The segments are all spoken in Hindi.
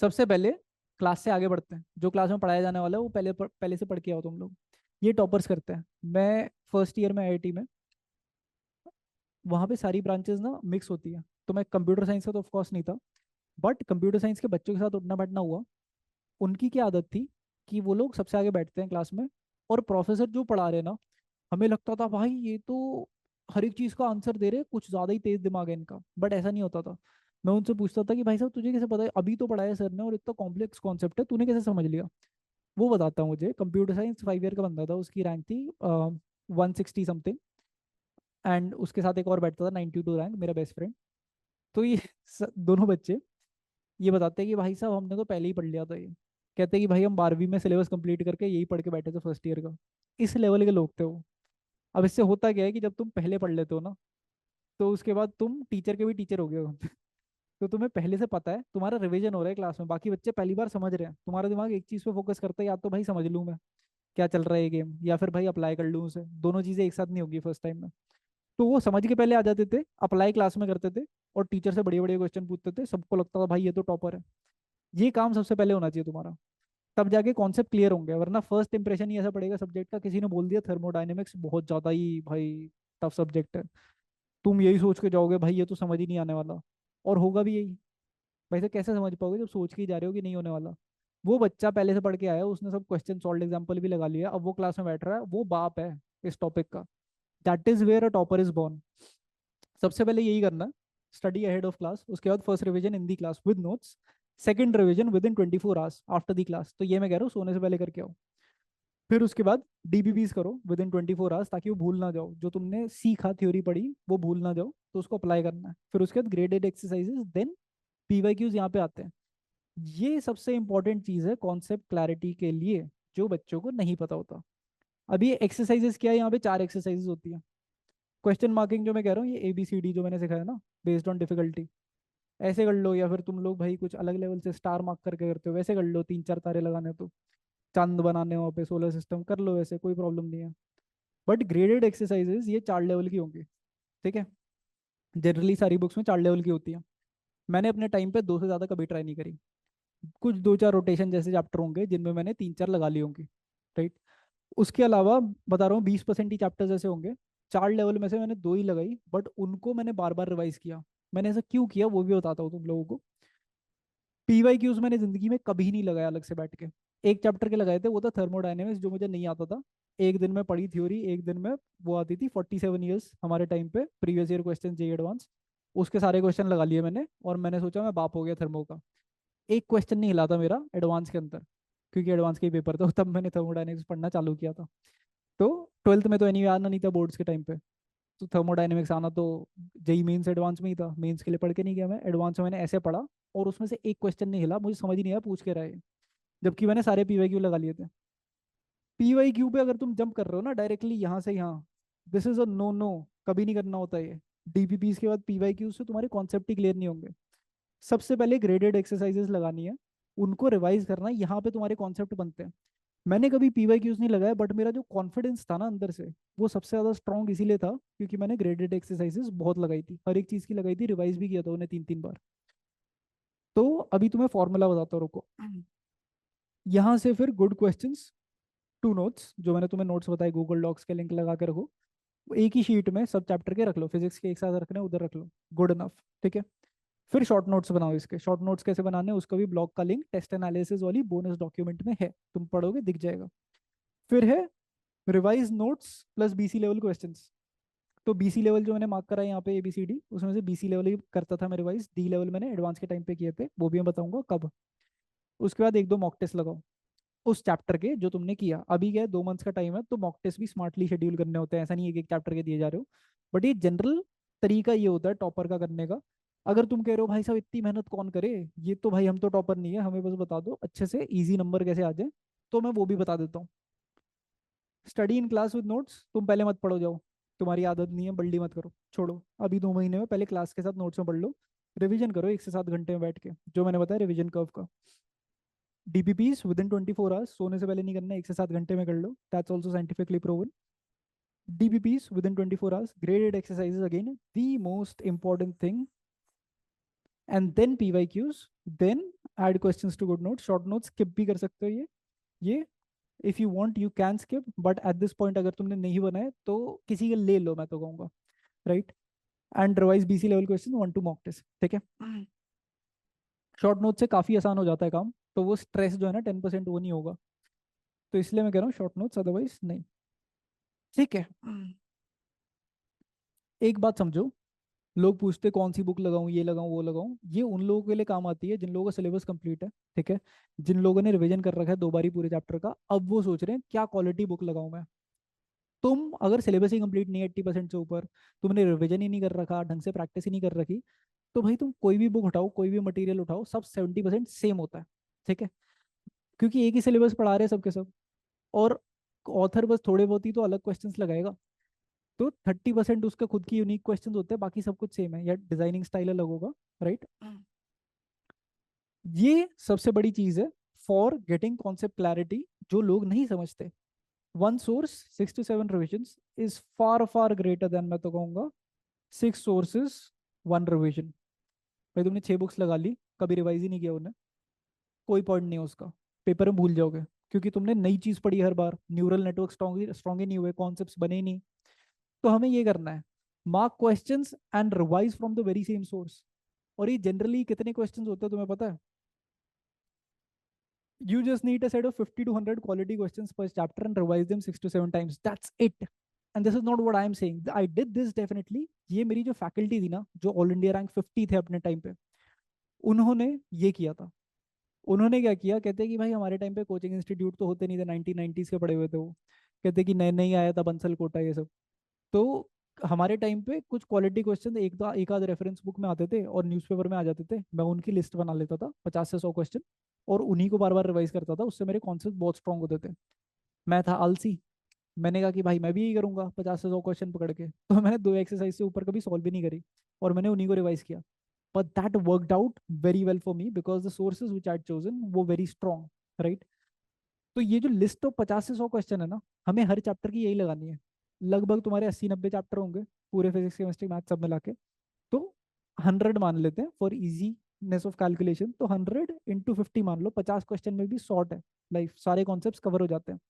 सबसे पहले क्लास से आगे बढ़ते हैं, जो क्लास में पढ़ाया जाने वाला है वो पहले से पढ़ के आओ तुम लोग। ये टॉपर्स करते हैं। मैं फर्स्ट ईयर में आईआईटी में, वहाँ पे सारी ब्रांचेस ना मिक्स होती है। तो मैं कंप्यूटर साइंस का तो ऑफकोर्स नहीं था, बट कंप्यूटर साइंस के बच्चों के साथ उठना बैठना हुआ। उनकी क्या आदत थी कि वो लोग सबसे आगे बैठते हैं क्लास में, और प्रोफेसर जो पढ़ा रहे हैं ना, हमें लगता था भाई ये तो हर एक चीज का आंसर दे रहे, कुछ ज्यादा ही तेज दिमाग है इनका। बट ऐसा नहीं होता था। मैं उनसे पूछता था कि भाई साहब तुझे कैसे पता है, अभी तो पढ़ाया सर ने और इतना कॉम्प्लेक्स कॉन्सेप्ट है, तूने कैसे समझ लिया। वो बताता मुझे, कंप्यूटर साइंस 5 ईयर का बंदा था, उसकी रैंक थी 160 समथिंग। एंड उसके साथ एक और बैठता था 92 रैंक, मेरा बेस्ट फ्रेंड। तो ये दोनों बच्चे ये बताते हैं कि भाई साहब हमने तो पहले ही पढ़ लिया था ये। कहते हैं कि भाई हम 12वीं में सिलेबस कंप्लीट करके यही पढ़ के बैठे थे फर्स्ट ईयर का। इस लेवल के लोग थे वो। अब इससे होता क्या है कि जब तुम पहले पढ़ लेते हो ना, तो उसके बाद तुम टीचर के भी टीचर हो गए हो। तो तुम्हें पहले से पता है, तुम्हारा रिवीजन हो रहा है क्लास में, बाकी बच्चे पहली बार समझ रहे हैं, तुम्हारा दिमाग एक चीज पे फोकस करता है, या तो भाई समझ लूं मैं क्या चल रहा है ये गेम, या फिर भाई अप्लाई कर लूं उसे। दोनों चीजें एक साथ नहीं होगी फर्स्ट टाइम में। तो वो समझ के पहले आ जाते थे, अप्लाई क्लास में करते थे, और टीचर से बड़े बड़े क्वेश्चन पूछते थे, सबको लगता था भाई ये तो टॉपर है। ये काम सबसे पहले होना चाहिए तुम्हारा, तब जाके कॉन्सेप्ट क्लियर होंगे। वरना फर्स्ट इंप्रेशन ही ऐसा पड़ेगा सब्जेक्ट का, किसी ने बोल दिया थर्मोडायनेमिक्स बहुत ज्यादा ही भाई टफ सब्जेक्ट है, तुम यही सोच के जाओगे भाई ये तो समझ ही नहीं आने वाला, और होगा भी यही। भाई तो कैसे समझ पाओगे जब सोच के ही जा रहे हो कि नहीं होने वाला। वो बच्चा पहले से पढ़ के आया, उसने सब क्वेश्चन सॉल्व एग्जाम्पल भी लगा लिया, अब वो क्लास में बैठ रहा है, वो बाप है इस टॉपिक का। That is where a topper is born. सबसे पहले यही करना है, स्टडी अहेड ऑफ क्लास। उसके बाद first revision in the class with notes, second revision with in 24 hours after the class. तो ये मैं कह रहा हूँ सोने से पहले करके आओ। फिर उसके बाद डीबीबीज करो विद इन 24 आवर्स, ताकि वो भूल ना जाओ, जो तुमने सीखा थ्योरी पढ़ी वो भूल ना जाओ, तो उसको अप्लाई करना है। फिर उसके बाद ग्रेडेड एक्सरसाइजेस, देन पीवाईक्यूज यहाँ पे आते हैं। ये सबसे इंपॉर्टेंट चीज है कॉन्सेप्ट क्लैरिटी के लिए, जो बच्चों को नहीं पता होता। अभी ये एक्सरसाइजेस क्या है, यहाँ पे 4 एक्सरसाइजेस होती है। क्वेश्चन मार्किंग जो मैं कह रहा हूँ, ये ABCD जो मैंने सिखाया ना, बेस्ड ऑन डिफिकल्टी, ऐसे कर लो। या फिर तुम लोग भाई कुछ अलग लेवल से स्टार मार्क करके करते हो, वैसे कर लो। 3 4 तारे लगाने हो तो, चांद बनाने हो पे, सोलर सिस्टम कर लो, वैसे कोई प्रॉब्लम नहीं है। बट ग्रेडेड एक्सरसाइजेस ये 4 लेवल की होंगी, ठीक है। जनरली सारी बुक्स में 4 लेवल की होती है। मैंने अपने टाइम पे 2 से ज्यादा कभी ट्राई नहीं करी। कुछ 2 4 रोटेशन जैसे चैप्टर होंगे जिनमें मैंने 3 4 लगा ली होंगी, राइट। उसके अलावा बता रहा हूँ 20% ही चैप्टर्स ऐसे होंगे, 4 लेवल में से मैंने 2 ही लगाई, बट उनको मैंने बार बार रिवाइज किया। मैंने ऐसा क्यों किया वो भी बताता हूँ तुम लोगों को। पीवाईक्यूज मैंने जिंदगी में कभी नहीं लगाया अलग से बैठ के। एक चैप्टर के लगाए थे, वो था थर्मोडायनेमिक्स, जो मुझे नहीं आता था। एक दिन में पढ़ी थ्योरी, एक दिन में वो आती थी 47 ईयर्स हमारे टाइम पे, प्रीवियस ईयर क्वेश्चन जे एडवांस। उसके सारे क्वेश्चन लगा लिए मैंने, और मैंने सोचा मैं बाप हो गया थर्मो का। एक क्वेश्चन नहीं हिला था मेरा एडवांस के अंदर, क्योंकि एडवांस के ही पेपर था, तब मैंने थर्मोडायनेमिक्स पढ़ना चालू किया था। तो ट्वेल्थ में तो एनीवे आना नहीं था बोर्ड्स के टाइम पे, तो थर्मोडायनेमिक्स आना तो जेई मेंस एडवांस में ही था। मेंस के लिए पढ़ के नहीं गया मैं, एडवांस में मैंने ऐसे पढ़ा, और उसमें से एक क्वेश्चन नहीं हिला, मुझे समझ ही नहीं आया पूछ के रहे, जबकि मैंने सारे पीवाईक्यू लगा लिए थे। पीवाईक्यू पे अगर तुम जंप कर रहे हो ना डायरेक्टली यहाँ से यहाँ, this is a no no, कभी नहीं करना होता ये। डीपीपीस के बाद पीवाईक्यू से तुम्हारे कॉन्सेप्ट ही क्लियर नहीं होंगे। सबसे पहले ग्रेडेड एक्सरसाइजेस लगानी है, उनको रिवाइज करना है, यहाँ पे तुम्हारे कॉन्सेप्ट बनते हैं। मैंने कभी पीवाईक्यूज नहीं लगाया, बट मेरा जो कॉन्फिडेंस था ना अंदर से, वो सबसे ज्यादा स्ट्रांग इसीलिए था क्योंकि मैंने ग्रेडेड एक्सरसाइजेस बहुत लगाई थी, हर एक चीज की लगाई थी, रिवाइज भी किया था उन्हें 3 3 बार। तो अभी तुम्हें फॉर्मूला बताता हूँ, रुको। यहाँ से फिर गुड क्वेश्चंस टू नोट्स, जो मैंने तुम्हें नोट्स बताए गूगल डॉक्स के लिंक लगा के रखो। वो एक ही शीट में सब चैप्टर के रख लो, फिजिक्स के एक साथ रखने उधर रख लो, गुड इनफ, ठीक है। फिर शॉर्ट नोट्स बनाओ। इसके शॉर्ट नोट्स कैसे बनाने हैं उसका भी ब्लॉग का लिंक टेस्ट एनालिसिस वाली बोनस डॉक्यूमेंट में है, तुम पढ़ोगे दिख जाएगा। फिर है revise notes plus BC level questions. तो बीसी लेवल जो मैंने मार्क करा है यहाँ पे ABCD, उसमें से बीसी लेवल ही करता था मैं रिवाइज, डी लेवल मैंने एडवांस के टाइम पे किए थे, वो भी मैं बताऊंगा कब। उसके बाद 1 2 मॉक टेस्ट लगाओ उस चैप्टर के जो तुमने किया। अभी क्या है, 2 मंथ्स का टाइम है, तो मॉक टेस्ट भी स्मार्टली शेड्यूल करने होते हैं, ऐसा नहीं है कि एक चैप्टर के दिए जा रहे हो। बट ये जनरल तरीका ये होता है टॉपर का करने का। अगर तुम कह रहे हो भाई साहब इतनी मेहनत कौन करे, ये तो भाई हम तो टॉपर नहीं है, हमें बस बता दो अच्छे से इजी नंबर कैसे आ जाए, तो मैं वो भी बता देता हूँ। Study in class with notes, तुम पहले मत पढ़ो जाओ, तुम्हारी आदत नहीं है, बल्डी मत करो, छोड़ो। अभी 2 महीने में पहले क्लास के साथ नोट्स में पढ़ लो, रिवीजन करो 1 से 7 घंटे में बैठ के, जो मैंने बताया रिवीजन कर्व का। डीपीपीज विद इन 24 आवर्स, सोने से पहले नहीं करना, 1 से 7 घंटे में कर लो, that's also scientifically proven. DPPs within 24 hours, graded exercises again the most important thing, and then PYQs, then add questions to good notes, short notes skip भी कर सकते हो ये if you want you can skip, but at this point अगर तुमने नहीं बनाए तो किसी के ले लो, मैं तो कहूँगा, right. And revise BC level question 1 to mock test, ठीक है। शॉर्ट नोट से काफी आसान हो जाता है काम, तो वो स्ट्रेस जो है ना 10% वो नहीं होगा, तो इसलिए मैं कह रहा हूँ शॉर्ट नोट्स, अदरवाइज नहीं, ठीक है। एक बात समझो, लोग पूछते कौन सी बुक लगाऊं, ये लगाऊं वो लगाऊं, ये उन लोगों के लिए काम आती है जिन लोगों का सिलेबस कंप्लीट है, ठीक है। जिन लोगों ने रिवीजन कर रखा है 2 बार ही पूरे चैप्टर का, अब वो सोच रहे हैं क्या क्वालिटी बुक लगाऊं मैं। तुम अगर सिलेबस ही कंप्लीट नहीं है 80% से ऊपर, तुमने रिवीजन ही नहीं कर रखा, ढंग से प्रैक्टिस ही नहीं कर रखी, तो भाई तुम कोई भी बुक उठाओ, कोई भी मटेरियल उठाओ, सब 70% सेम होता है, ठीक है। क्योंकि एक ही सिलेबस पढ़ा रहे हैं सबके सब, और ऑथर बस थोड़े बहुत ही तो अलग क्वेश्चंस लगाएगा, तो 30% उसका खुद की यूनिक क्वेश्चंस होते हैं, बाकी सब कुछ सेम है, या डिजाइनिंग स्टाइल अलग होगा, राइट। ये सबसे बड़ी चीज है फॉर गेटिंग कॉन्सेप्ट क्लैरिटी, जो लोग नहीं समझते। One source 6 to 7 revision is far far greater than, मैं तो कहूंगा, 6 सोर्सेज 1 रिविजन। भाई तुमने 6 बुक्स लगा ली, कभी रिवाइज ही नहीं किया उन्हें, कोई पॉइंट नहीं है उसका, पेपर में भूल जाओगे, क्योंकि तुमने नई चीज पढ़ी हर बार, न्यूरल नेटवर्क स्ट्रॉन्ग स्ट्रॉन्ग ही नहीं हुए, कॉन्सेप्ट्स बने ही नहीं। तो हमें ये करना है, mark questions and revise from the very same source. और ये जनरली कितने क्वेश्चंस होते हैं तुम्हें पता है? You just need a set of 50 to 100 quality questions per chapter and revise them 6 to 7 times. That's it. And this is not what I am saying. I did this definitely. ये मेरी जो फैकल्टी थी ना, जो ऑल इंडिया रैंक 50 थे अपने टाइम पे, उन्होंने ये किया था। उन्होंने क्या किया, कहते कि भाई हमारे टाइम पे कोचिंग इंस्टीट्यूट तो होते नहीं थे, 1990s के पढ़े हुए थे वो, कहते कि नए नए आया था बंसल कोटा ये सब। तो हमारे टाइम पे कुछ क्वालिटी क्वेश्चन एक आध रेफरेंस बुक में आते थे और न्यूज़पेपर में आ जाते थे, मैं उनकी लिस्ट बना लेता था 50 से 100 क्वेश्चन, और उन्हीं को बार बार रिवाइज करता था, उससे मेरे कॉन्सेप्ट बहुत स्ट्रांग होते थे। मैं था आलसी, मैंने कहा कि भाई मैं भी यही करूंगा, 50 से 100 क्वेश्चन पकड़ के, तो मैंने 2 एक्सरसाइज से ऊपर कभी सॉल्व भी नहीं करी, और मैंने उन्हीं को रिवाइज किया। But that worked out very well for me because the sources which I chosen वो वेरी स्ट्रांग, राइट। तो ये जो लिस्ट ऑफ 50 से 100 क्वेश्चन है ना, हमें हर चैप्टर की यही लगानी है। लगभग तुम्हारे 80-90 चैप्टर होंगे, पूरे फिजिक्स केमिस्ट्री मैथ सब मिला के, तो 100 मान लेते हैं फॉर इजीनेस ऑफ कैलकुलेशन, तो 100 × 50 मान लो, 50 क्वेश्चन में भी शॉर्ट है, लाइफ सारे कॉन्सेप्ट कवर हो जाते हैं।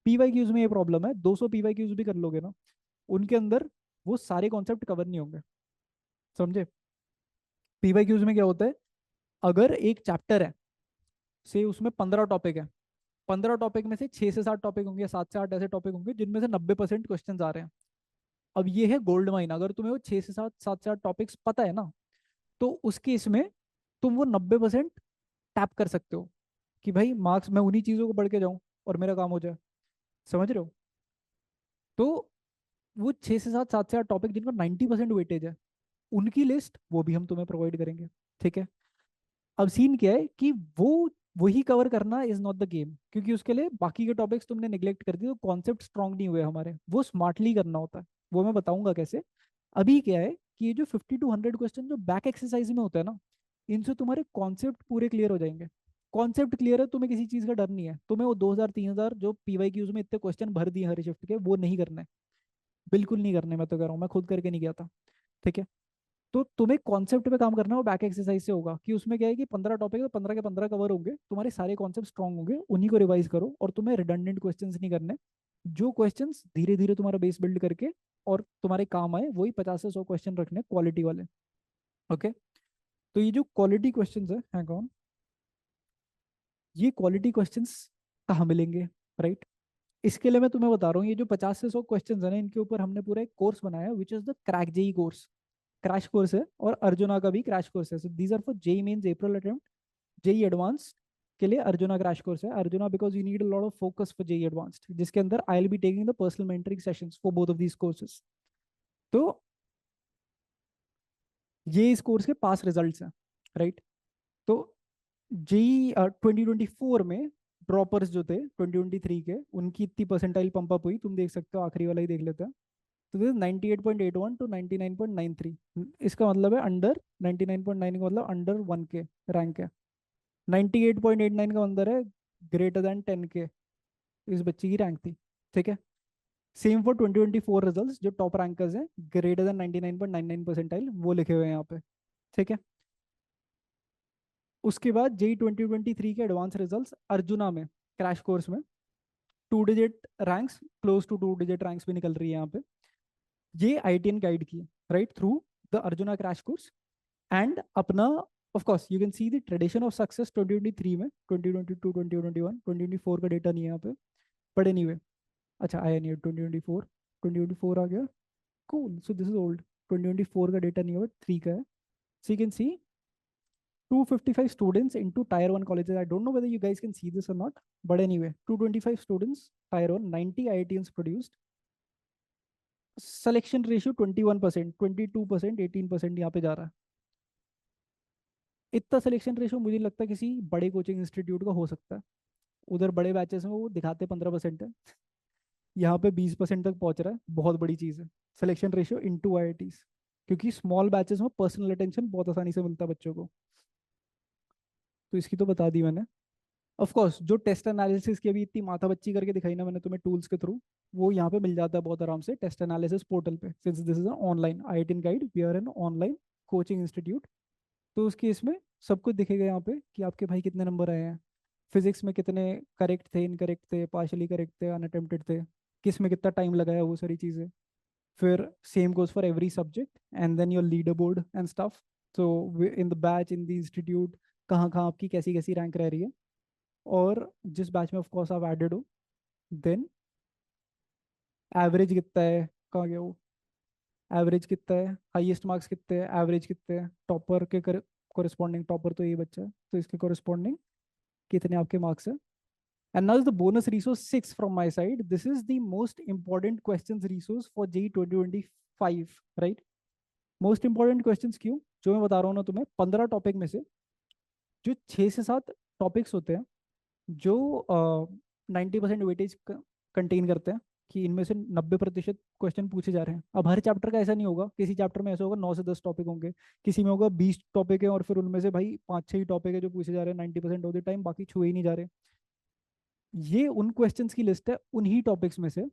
पीवाईक्यूज में ये प्रॉब्लम है, 200 पीवाईक्यूज भी कर लोगे ना, उनके अंदर वो सारे कॉन्सेप्ट कवर नहीं होंगे, समझे। पीवाईक्यूज में क्या होता है, अगर एक चैप्टर है, से उसमें 15 टॉपिक है, 15 टॉपिक में से 6 से 7 टॉपिक होंगे, 7 से 8 ऐसे टॉपिक होंगे जिनमें से 90% क्वेश्चन आ रहे हैं। अब ये है गोल्ड माइन, अगर तुम्हें वो 6 से 7 7 से 8 टॉपिक्स पता है ना, तो उस केस में तुम वो 90% टैप कर सकते हो, कि भाई मार्क्स मैं उन्हीं चीजों को पढ़ के जाऊं और मेरा काम हो जाए, समझ रहे हो। तो वो 6 से 7 7 से 8 टॉपिक जिनका 90% वेटेज है, उनकी लिस्ट वो भी हम तुम्हें प्रोवाइड करेंगे, ठीक है। अब सीन क्या है कि वो वही कवर करना इज नॉट द गेम, क्योंकि उसके लिए बाकी के टॉपिक्स तुमने निगलेक्ट कर दिए, तो कॉन्सेप्ट स्ट्रांग नहीं हुए हमारे, वो स्मार्टली करना होता है, वो मैं बताऊंगा कैसे। अभी क्या है कि ये जो 50 to 100 क्वेश्चन जो बैक एक्सरसाइज में होता है ना, इनसे तुम्हारे कॉन्सेप्ट पूरे क्लियर हो जाएंगे। कॉन्सेप्ट क्लियर है, तुम्हें किसी चीज का डर नहीं है, तुम्हें वो 2000 3000 जो पीवाईक्यूज में इतने क्वेश्चन भर दिए हर शिफ्ट के, वो नहीं करना है, बिल्कुल नहीं करने, मैं तो कह रहा हूँ, मैं खुद करके नहीं गया था, ठीक है। तो तुम्हें कॉन्सेप्ट पे काम करना है, वो बैक एक्सरसाइज से होगा, कि उसमें क्या है कि 15 टॉपिक है तो 15 के 15 कवर होंगे, तुम्हारे सारे कॉन्सेप्ट स्ट्रांग होंगे, उन्हीं को रिवाइज करो, और तुम्हें रिडंडेंट क्वेश्चंस नहीं करने, जो क्वेश्चंस धीरे धीरे तुम्हारा बेस बिल्ड करके और तुम्हारे काम आए, वही 50 से 100 क्वेश्चन रखने क्वालिटी वाले, ओके। तो ये जो क्वालिटी क्वेश्चंस है कौन, ये क्वालिटी क्वेश्चंस कहाँ मिलेंगे, राइट। इसके लिए मैं तुम्हें बता रहा हूँ, ये जो 50 से 100 क्वेश्चन है ना, इनके ऊपर हमने पूरा एक कोर्स बनाया, which is the crack JEE course, crash course है, और अर्जुना का भी क्रैश कोर्स है। So these are for JEE Mains April attempt, JEE Advanced के लिए अर्जुना क्रैश कोर्स है। Arjuna because you need a lot of focus for JEE Advanced, जिसके अंदर I will be taking the personal mentoring sessions for both of these courses. तो ये इस कोर्स के पास रिजल्ट्स हैं, राइट। तो जेई 2024 में ड्रॉपर्स जो थे 2023 के, उनकी इतनी परसेंटाइल पंप अप हुई, तुम देख सकते हो, आखिरी वाला ही देख लेते हैं। तो दिस 98.81 टू 99.93, इसका मतलब है अंडर 99.9 का मतलब अंडर 1 के रैंक है, 98.89 का अंदर है ग्रेटर देन 10 के, इस बच्ची की रैंक थी, ठीक है। सेम फॉर 2024 रिजल्ट्स, जो टॉप रैंकर्स हैं ग्रेटर देन 99.99 परसेंटाइल वो लिखे हुए हैं यहाँ पे, ठीक है। उसके बाद जेई 2023 के एडवांस रिजल्ट्स अर्जुना में, क्रैश कोर्स में 2 digit ranks, close to 2 digit ranks भी निकल रही है यहाँ पे। ये आईटीएन गाइड की, right, through the Arjuna crash course. And अपना of course you can see the tradition of success 2023 में, 2022, 2021, 2024 का डेटा नहीं है यहाँ पे, बट एनीवे अच्छा आया नहीं है 2024, 2024 आ गया, cool, so this is old. 2024 का डेटा नहीं है बट 3 का है। So you can C 255 students into tier 1 colleges. I don't know whether you guys can see this or not, but anyway, 225 students, tier 1, 90 IITians produced. Selection ratio 21%, 22%, 18% यहाँ पे जा रहा है। इतना सिलेक्शन रेशियो मुझे नहीं लगता किसी बड़े कोचिंग इंस्टीट्यूट का हो सकता है। उधर बड़े बैचेस में वो दिखाते 15% है, यहाँ पे 20% तक पहुंच रहा है, बहुत बड़ी चीज़ है। सिलेक्शन रेशियो इनटू आईआईटीज, क्योंकि स्मॉल बैचेस में पर्सनल अटेंशन बहुत आसानी से मिलता है बच्चों को। तो इसकी तो बता दी मैंने। ऑफ कोर्स जो टेस्ट एनालिसिस की अभी इतनी माथा बच्ची करके दिखाई ना मैंने तुम्हें टूल्स के थ्रू, वो यहाँ पे मिल जाता है बहुत आराम से टेस्ट एनालिसिस पोर्टल पे, since this is online IIT guide, we are an online coaching institute. तो उस केस में सब कुछ दिखेगा यहाँ पे कि आपके भाई कितने नंबर आए हैं, फिजिक्स में कितने करेक्ट थे, इनकरेक्ट थे, पार्शली करेक्ट थे, अनअटेम्प्टेड थे, किस में कितना टाइम लगाया, वो सारी चीज़ें। फिर same goes for every subject and then your leaderboard and stuff. तो in the batch, in the institute, कहाँ कहाँ आपकी कैसी कैसी रैंक रह रही है, और जिस बैच में ऑफ कोर्स आप एडेड हो, देन एवरेज कितना है, कहाँ गया वो, एवरेज कितना है, हाईएस्ट मार्क्स कितने हैं, एवरेज कितने हैं, टॉपर के कोरिस्पॉन्डिंग, टॉपर तो ये बच्चा है तो इसके कोरिस्पॉन्डिंग कितने आपके मार्क्स है। And now is the bonus resource 6 from my side, this is the most important questions resource for JEE 2025, right. Most important questions क्यों, जो मैं बता रहा हूँ ना तुम्हें, 15 टॉपिक में से जो 6 से 7 टॉपिक्स होते हैं जो 90% वेटेज कंटेन करते हैं, कि इनमें से 90% क्वेश्चन पूछे जा रहे हैं। अब हर चैप्टर का ऐसा नहीं होगा, किसी चैप्टर में ऐसा होगा 9 से 10 टॉपिक होंगे, किसी में होगा 20 टॉपिक है और फिर उनमें से भाई 5-6 ही टॉपिक है जो पूछे जा रहे हैं 90% ऑफ द टाइम, बाकी छुए ही नहीं जा रहे। ये उन क्वेश्चंस की लिस्ट है उन्हीं टॉपिक्स में से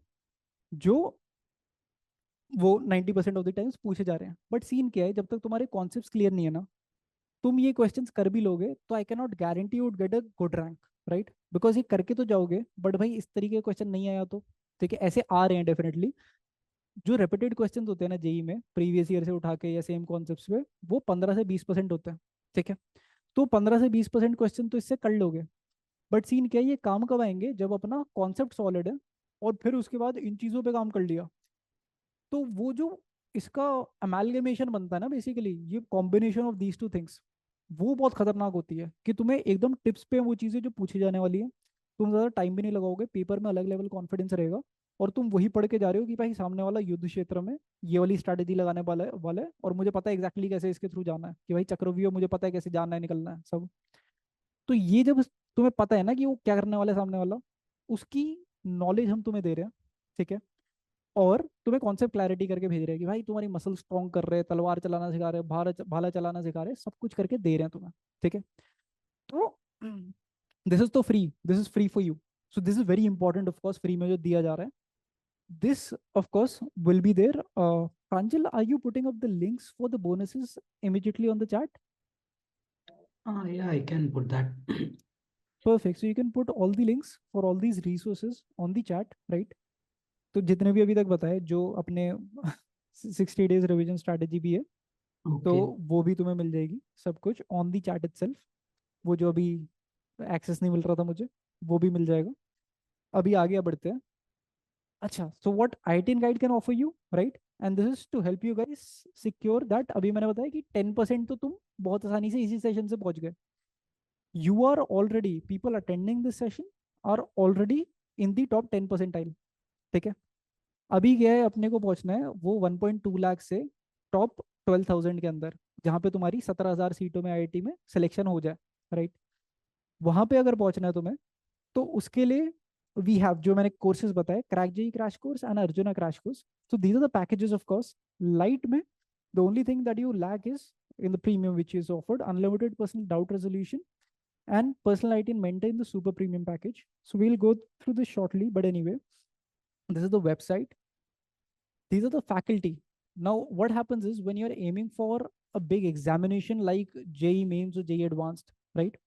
जो वो 90% ऑफ द टाइम्स पूछे जा रहे हैं। बट सीन क्या है, जब तक तुम्हारे कॉन्सेप्ट क्लियर नहीं है ना, तुम ये क्वेश्चंस कर भी लोगे तो I can not guarantee you get a good rank, right, because ये करके तो जाओगे, बट भाई इस तरीके के क्वेश्चन नहीं आया तो, ठीक है, ऐसे आ रहे हैं डेफिनेटली। जो रिपीटेड क्वेश्चंस होते हैं ना जेई में, प्रीवियस ईयर से उठा के या सेम कॉन्सेप्ट्स पे, वो 15 से 20% होते हैं, ठीक है। तो 15 से 20% क्वेश्चन तो इससे कर लोगे। बट सीन क्या है, ये काम कब आएंगे, जब अपना कॉन्सेप्ट सॉलिड है और फिर उसके बाद इन चीज़ों पे काम कर लिया, तो वो जो इसका अमेलगमेशन बनता है ना, बेसिकली ये combination of these two things, वो बहुत खतरनाक होती है, कि तुम्हें एकदम टिप्स पे वो चीज़ें जो पूछी जाने वाली है, तुम ज़्यादा टाइम भी नहीं लगाओगे, पेपर में अलग लेवल कॉन्फिडेंस रहेगा, और तुम वही पढ़ के जा रहे हो कि भाई सामने वाला युद्ध क्षेत्र में ये वाली स्ट्रैटेजी लगाने वाला है और मुझे पता है एग्जैक्टली कैसे इसके थ्रू जाना है, कि भाई चक्रव्यूह मुझे पता है कैसे जाना है, निकलना है सब। तो ये जब तुम्हें पता है ना कि वो क्या करने वाला है सामने वाला, उसकी नॉलेज हम तुम्हें दे रहे हैं, ठीक है, और तुम्हें कॉन्सेप्ट क्लैरिटी करके भेज रहे हैं कि भाई तुम्हारी मसल स्ट्रॉन्ग कर रहे हैं, तलवार चलाना सिखा रहे हैं, भाला चलाना सिखा रहे हैं, सब कुछ करके दे रहे हैं तुम्हें, ठीक है। तो दिस इज तो free, this is free for you, so this is very important, of course free में जो दिया जा रहा है, this of course will be there. Pranjal, are you putting up the links for the bonuses immediately on the chat? Yeah, I can put that. Perfect, so you can put all the links for all these resources on the chat, right? तो जितने भी अभी तक बताए, जो अपने 60 days रिवीजन स्ट्रैटेजी भी है, तो Okay. वो भी तुम्हें मिल जाएगी सब कुछ ऑन दी चैट इटसेल्फ। वो जो अभी एक्सेस नहीं मिल रहा था मुझे, वो भी मिल जाएगा। अभी आगे बढ़ते हैं। अच्छा, so what I guide can offer you, right, and this is to help you guys secure that, अभी मैंने बताया कि 10% तो तुम बहुत आसानी से इसी सेशन से पहुंच गए। You are already, people attending this session are already in the top 10 percentile, ठीक है। अभी क्या है, अपने को पहुंचना है वो 1.2 लाख से टॉप 12,000 के अंदर, जहाँ पे तुम्हारी 17,000 सीटों में आईआईटी में सिलेक्शन हो जाए, राइट। वहां पे अगर पहुंचना है तुम्हें, तो उसके लिए वी हैव, जो मैंने कोर्सेज बताए, crack JEE crash course and Arjuna crash course, so these are the packages of course. Light में the only thing that you lack is in the premium, which is offered unlimited personal doubt resolution and personal IT and mentor in the super premium package. So we'll go through this shortly, but anyway, this is the website, these are the faculty. Now what happens is, when you're aiming for a big examination like JEE mains or JEE advanced, right.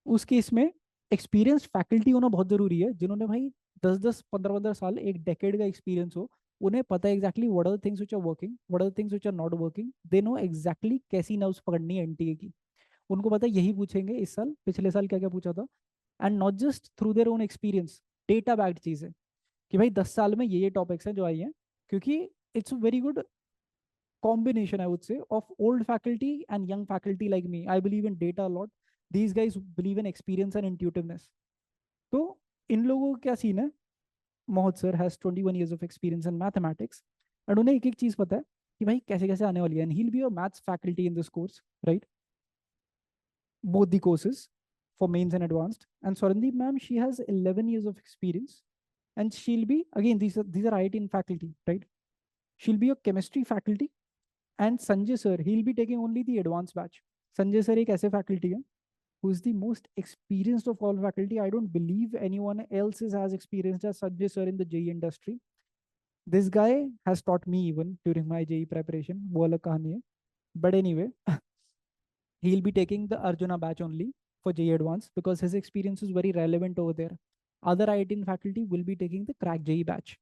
उस केस में एक्सपीरियंस फैकल्टी होना बहुत जरूरी है, जिन्होंने भाई 10-10 15-15 साल, एक डेकेड का एक्सपीरियंस हो। उन्हें पता है exactly what are the things which are working, what are the things which are not working. They know exactly कैसी नर्व्स पकड़नी है एनटीए की। उनको पता है यही पूछेंगे इस साल, पिछले साल क्या क्या पूछा था। And not just through their own experience, data backed चीज है कि भाई 10 साल में ये टॉपिक्स हैं जो आई हैं। क्योंकि it's very good combination, I would say, of old faculty and young faculty like me. I believe in data a lot. These guys believe in experience and intuitiveness. तो इन लोगों का क्या सीन है? मोहत sir has 21 years of experience in mathematics, and उन्हें एक एक चीज पता है कि भाई कैसे कैसे आने वाली है, and he'll be a maths faculty in this course, right? Both the courses for mains and advanced. And Swarandeep ma'am, she has 11 years of experience, and she'll be, again, these are IIT faculty, right? She'll be a chemistry faculty. And Sanjay sir, he'll be taking only the advanced batch. Sanjay sir एक ऐसे faculty है who is the most experienced of all faculty. I don't believe anyone else is as experienced as Sanjay sir in the JEE industry. This guy has taught me even during my JEE preparation. वो अलग कहानी है. But anyway, he'll be taking the Arjuna batch only for JEE Advanced because his experience is very relevant over there. Other IIT faculty will be taking the crack JEE batch.